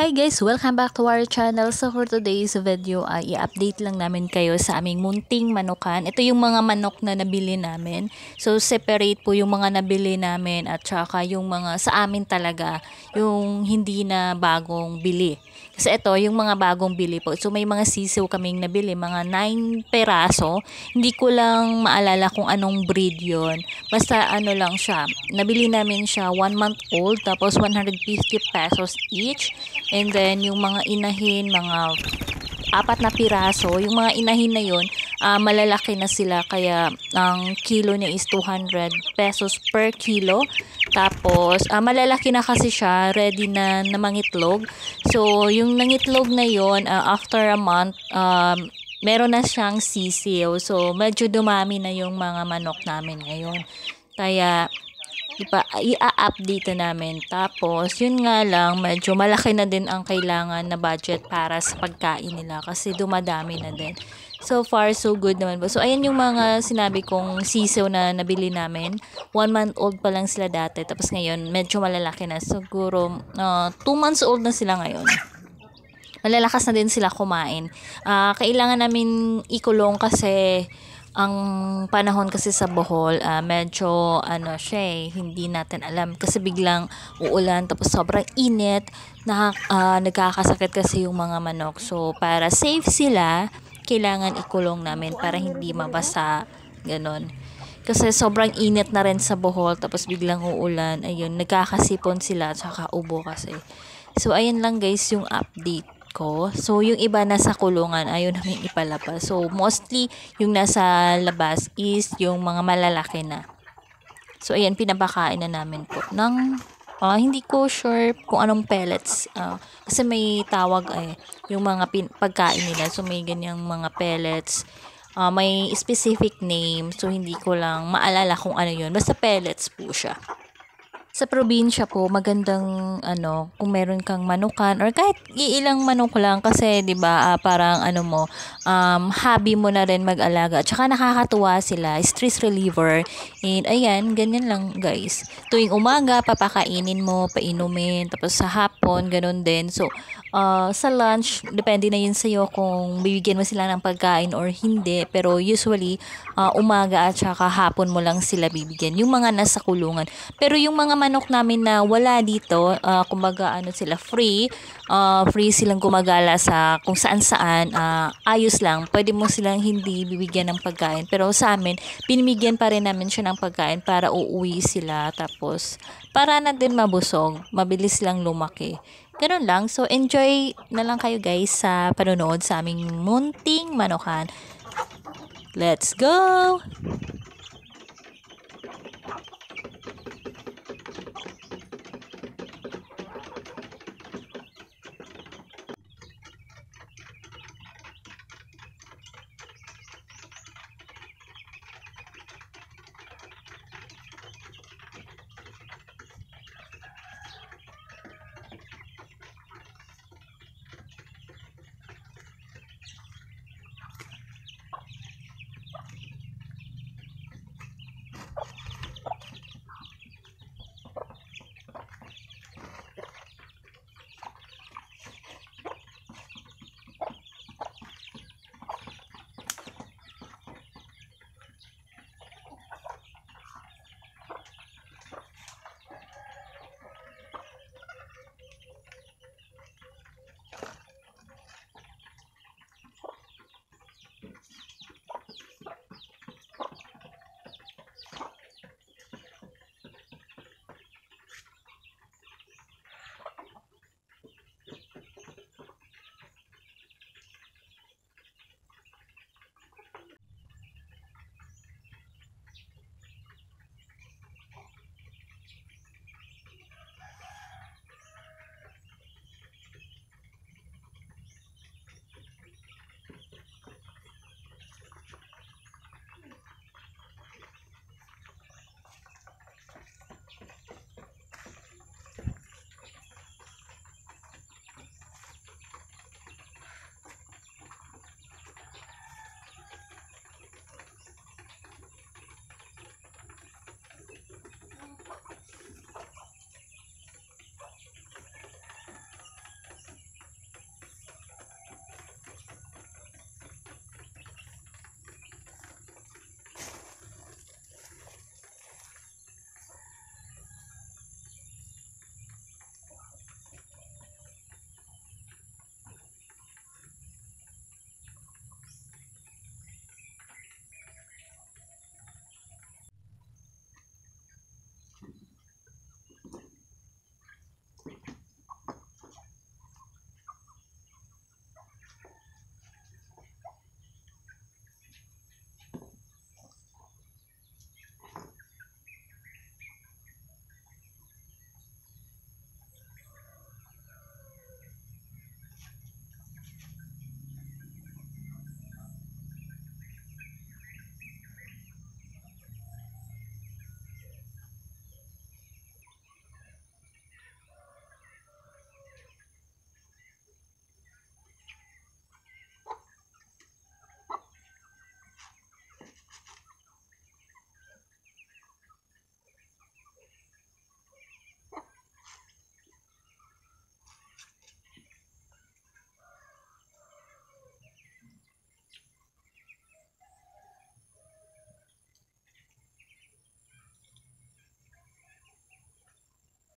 Hi guys! Welcome back to our channel. So for today's video ay i-update lang namin kayo sa aming munting manukan. Ito yung mga manok na nabili namin. So separate po yung mga nabili namin at saka yung mga sa amin talaga, yung hindi na bagong bili. Kasi ito yung mga bagong bili po. So may mga sisiw kaming nabili, mga 9 peraso. Hindi ko lang maalala kung anong breed yon. Basta ano lang siya. Nabili namin siya 1 month old tapos 150 pesos each. And then yung mga inahin, mga 4 na piraso, yung mga inahin na yun, malalaki na sila kaya ang kilo niya is 200 pesos per kilo. Tapos malalaki na kasi siya, ready na mangitlog. So yung nangitlog na yun, after a month, meron na siyang sisiw. So medyo dumami na yung mga manok namin ngayon. Kaya i-update namin. Tapos, yun nga lang, medyo malaki na din ang kailangan na budget para sa pagkain nila kasi dumadami na din. So far, so good naman po. So, ayan yung mga sinabi kong sisiw na nabili namin. 1 month old pa lang sila dati. Tapos ngayon, medyo malalaki na. Siguro, 2 months old na sila ngayon. Malalakas na din sila kumain. Kailangan namin ikulong kasi ang panahon kasi sa Bohol, medyo siya hindi natin alam kasi biglang uulan tapos sobrang init, nagkakasakit kasi yung mga manok. So para safe sila, kailangan ikulong namin para hindi mabasa, ganon. Kasi sobrang init na rin sa Bohol tapos biglang uulan, ayun, nagkakasipon sila at saka ubo kasi. So ayan lang guys yung update ko. So yung iba nasa kulungan, ayaw namin ipalabas. So mostly yung nasa labas is yung mga malalaki na. So ayan, pinapakain na namin po ng hindi ko sure kung anong pellets. Kasi may tawag yung mga pagkain nila. So may ganyang mga pellets. May specific name. So hindi ko lang maalala kung ano yun. Basta pellets po siya. Sa probinsya po, magandang kung meron kang manukan or kahit iilang manok lang kasi 'di ba, parang hobby mo na rin mag-alaga. At saka nakakatuwa sila, stress reliever. And ayan, ganyan lang guys. Tuwing umaga papakainin mo, painumin, tapos sa hapon ganun din. So sa lunch, depende na yun sa'yo kung bibigyan mo sila ng pagkain or hindi. Pero usually, umaga at saka hapon mo lang sila bibigyan. Yung mga nasa kulungan. Pero yung mga manok namin na wala dito, kumbaga sila free silang gumagala sa kung saan-saan, ayos lang. Pwede mo silang hindi bibigyan ng pagkain. Pero sa amin, pinimigyan pa rin namin siya ng pagkain para uuwi sila. Tapos, para na din mabusog. Mabilis lang lumaki. Ganun lang. So, enjoy na lang kayo guys sa panonood sa aming munting manukan. Let's go!